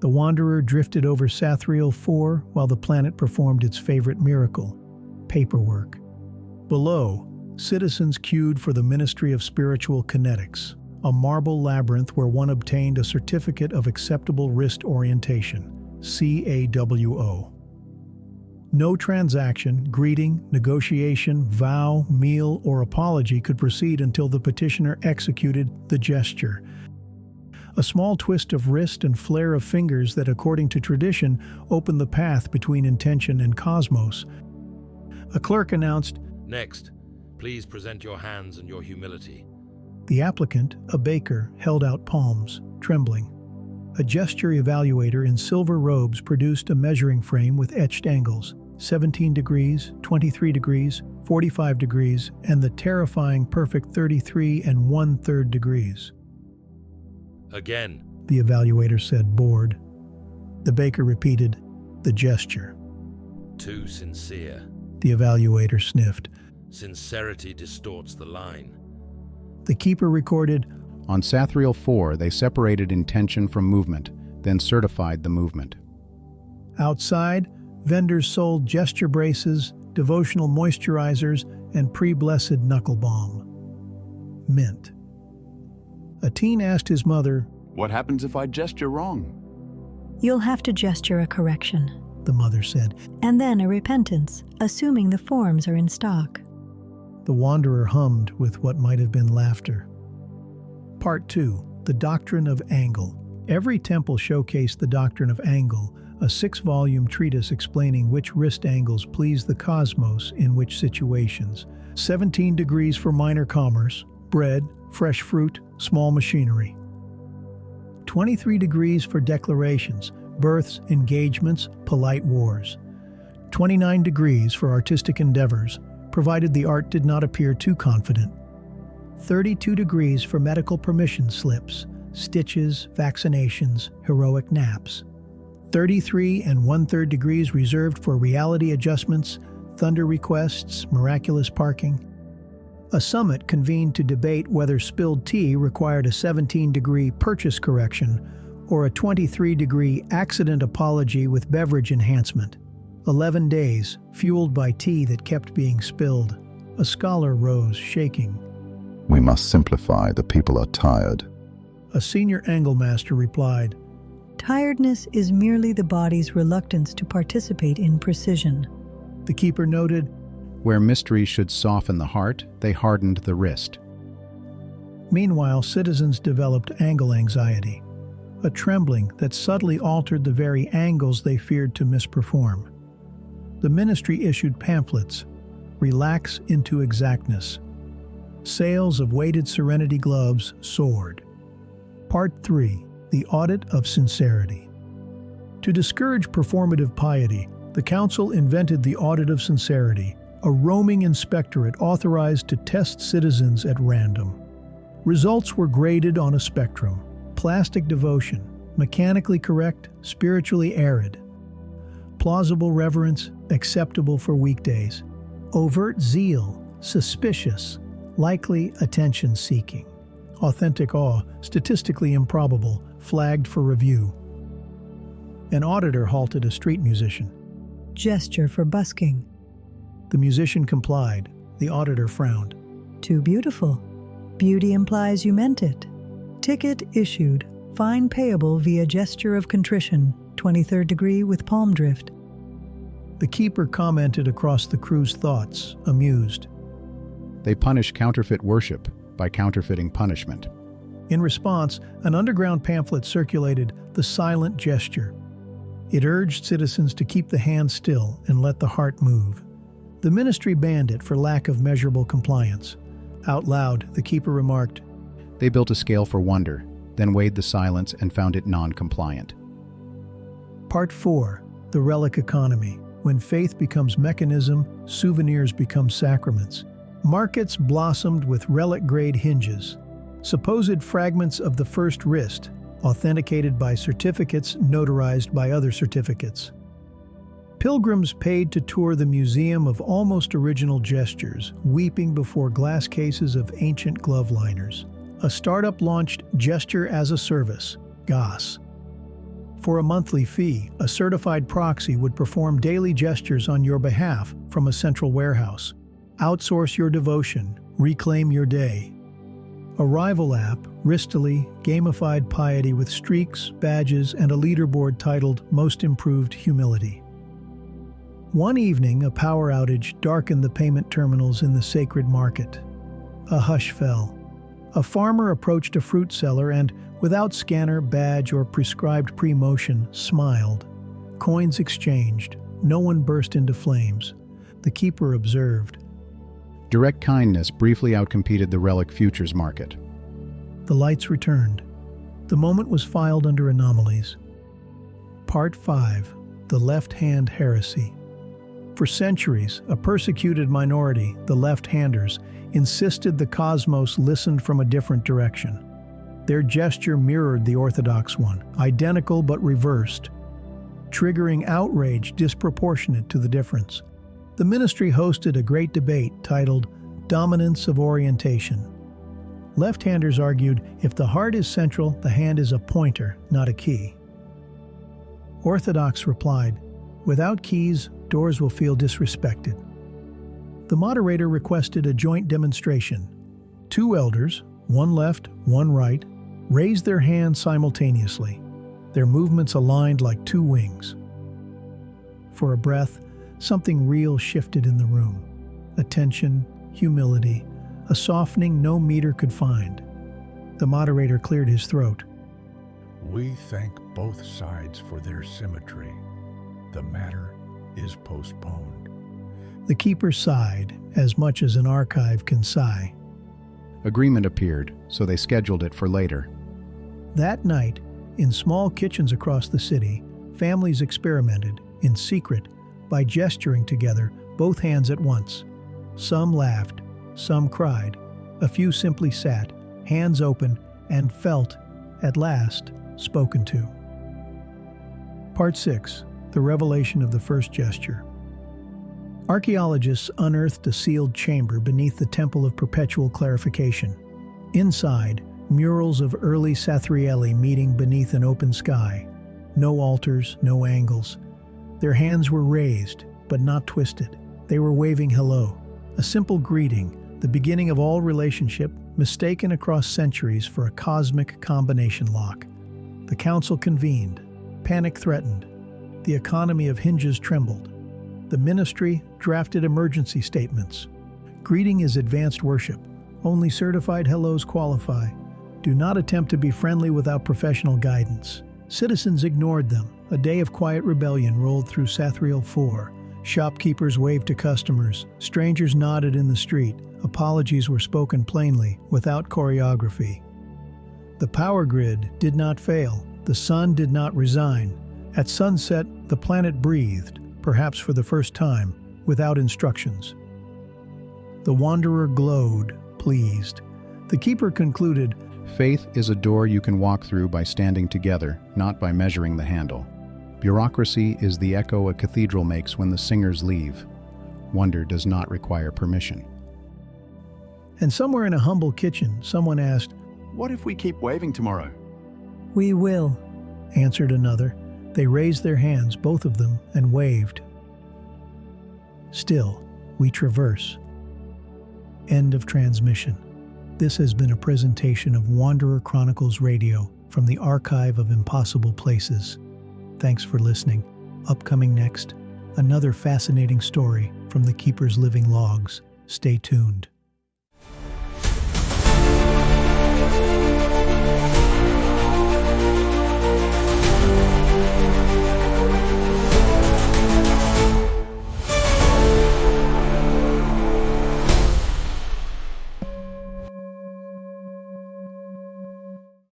The wanderer drifted over Sathriel 4 while the planet performed its favorite miracle, paperwork. Below, citizens queued for the Ministry of Spiritual Kinetics, a marble labyrinth where one obtained a Certificate of Acceptable Wrist Orientation, CAWO. No transaction, greeting, negotiation, vow, meal, or apology could proceed until the petitioner executed the gesture. A small twist of wrist and flare of fingers that, according to tradition, opened the path between intention and cosmos. A clerk announced, "Next, please present your hands and your humility." The applicant, a baker, held out palms, trembling. A gesture evaluator in silver robes produced a measuring frame with etched angles, 17 degrees, 23 degrees, 45 degrees, and the terrifying perfect 33 1/3 degrees. "Again," the evaluator said, bored. The baker repeated the gesture. "Too sincere." The evaluator sniffed. "Sincerity distorts the line." The keeper recorded, On Sathriel 4, they separated intention from movement, then certified the movement. Outside, vendors sold gesture braces, devotional moisturizers, and pre-blessed knuckle balm. Mint. A teen asked his mother, What happens if I gesture wrong? You'll have to gesture a correction, the mother said. and then a repentance, assuming the forms are in stock. The wanderer hummed with what might have been laughter. Part 2. The Doctrine of Angle. Every temple showcased the Doctrine of Angle, a 6-volume treatise explaining which wrist angles please the cosmos in which situations. 17 degrees for minor commerce, bread, fresh fruit, small machinery. 23 degrees for declarations, births, engagements, polite wars. 29 degrees for artistic endeavors, provided the art did not appear too confident. 32 degrees for medical permission slips, stitches, vaccinations, heroic naps. 33 1/3 degrees reserved for reality adjustments, thunder requests, miraculous parking. A summit convened to debate whether spilled tea required a 17-degree purchase correction or a 23-degree accident apology with beverage enhancement. 11 days, fueled by tea that kept being spilled. A scholar rose, shaking. We must simplify, the people are tired. A senior anglemaster replied, Tiredness is merely the body's reluctance to participate in precision. The keeper noted, Where mystery should soften the heart, they hardened the wrist. Meanwhile, citizens developed angle anxiety, a trembling that subtly altered the very angles they feared to misperform. The ministry issued pamphlets, Relax into Exactness. Sales of weighted Serenity gloves soared. Part 3. The Audit of Sincerity. To discourage performative piety, the council invented the Audit of Sincerity, a roaming inspectorate authorized to test citizens at random. Results were graded on a spectrum: plastic devotion, mechanically correct, spiritually arid; plausible reverence, acceptable for weekdays; overt zeal, suspicious, likely attention-seeking; authentic awe, statistically improbable, flagged for review. An auditor halted a street musician. Gesture for busking. The musician complied. The auditor frowned. Too beautiful. Beauty implies you meant it. Ticket issued. Fine payable via gesture of contrition. 23rd degree with palm drift. The keeper commented across the crew's thoughts, amused. They punish counterfeit worship by counterfeiting punishment. In response, an underground pamphlet circulated, The Silent Gesture. It urged citizens to keep the hand still and let the heart move. The ministry banned it for lack of measurable compliance. Out loud, the keeper remarked, They built a scale for wonder, then weighed the silence and found it non-compliant. Part 4. The Relic Economy. When faith becomes mechanism, souvenirs become sacraments. Markets blossomed with relic-grade hinges, supposed fragments of the first wrist, authenticated by certificates notarized by other certificates. Pilgrims paid to tour the Museum of Almost Original Gestures, weeping before glass cases of ancient glove liners. A startup launched Gesture as a Service, GAS. For a monthly fee, a certified proxy would perform daily gestures on your behalf from a central warehouse. Outsource your devotion, reclaim your day. A rival app, Ristily, gamified piety with streaks, badges, and a leaderboard titled Most Improved Humility. One evening, a power outage darkened the payment terminals in the sacred market. A hush fell. A farmer approached a fruit seller and, without scanner, badge, or prescribed pre-motion, smiled. Coins exchanged. No one burst into flames. The keeper observed. Direct kindness briefly outcompeted the relic futures market. The lights returned. The moment was filed under anomalies. Part 5. The Left-Hand Heresy. For centuries, a persecuted minority, the left-handers, insisted the cosmos listened from a different direction. Their gesture mirrored the orthodox one, identical but reversed, triggering outrage disproportionate to the difference. The ministry hosted a great debate titled Dominance of Orientation. Left-handers argued, if the heart is central, the hand is a pointer, not a key. Orthodox replied, without keys, doors will feel disrespected. The moderator requested a joint demonstration. Two elders, one left, one right, raised their hands simultaneously, their movements aligned like two wings. For a breath, something real shifted in the room. Attention, humility, a softening no meter could find. The moderator cleared his throat. We thank both sides for their symmetry. The matter is postponed. The keeper sighed, as much as an archive can sigh. Agreement appeared, so they scheduled it for later. That night, in small kitchens across the city, families experimented, in secret, by gesturing together, both hands at once. Some laughed, some cried, a few simply sat, hands open, and felt, at last, spoken to. Part 6. The Revelation of the First Gesture. Archaeologists unearthed a sealed chamber beneath the Temple of Perpetual Clarification. Inside, murals of early Sathrieli meeting beneath an open sky. No altars, no angles. Their hands were raised, but not twisted. They were waving hello, a simple greeting, the beginning of all relationship, mistaken across centuries for a cosmic combination lock. The council convened. Panic threatened. The economy of hinges trembled. The ministry drafted emergency statements. Greeting is advanced worship. Only certified hellos qualify. Do not attempt to be friendly without professional guidance. Citizens ignored them. A day of quiet rebellion rolled through Sathriel 4. Shopkeepers waved to customers. Strangers nodded in the street. Apologies were spoken plainly, without choreography. The power grid did not fail. The sun did not resign. At sunset, the planet breathed, perhaps for the first time, without instructions. The wanderer glowed, pleased. The keeper concluded, Faith is a door you can walk through by standing together, not by measuring the handle. Bureaucracy is the echo a cathedral makes when the singers leave. Wonder does not require permission. And somewhere in a humble kitchen, someone asked, What if we keep waving tomorrow? We will. Answered another. They raised their hands, both of them, and waved. Still, we traverse. End of transmission. This has been a presentation of Wanderer Chronicles Radio from the Archive of Impossible Places. Thanks for listening. Upcoming next, another fascinating story from the Keeper's living logs. Stay tuned.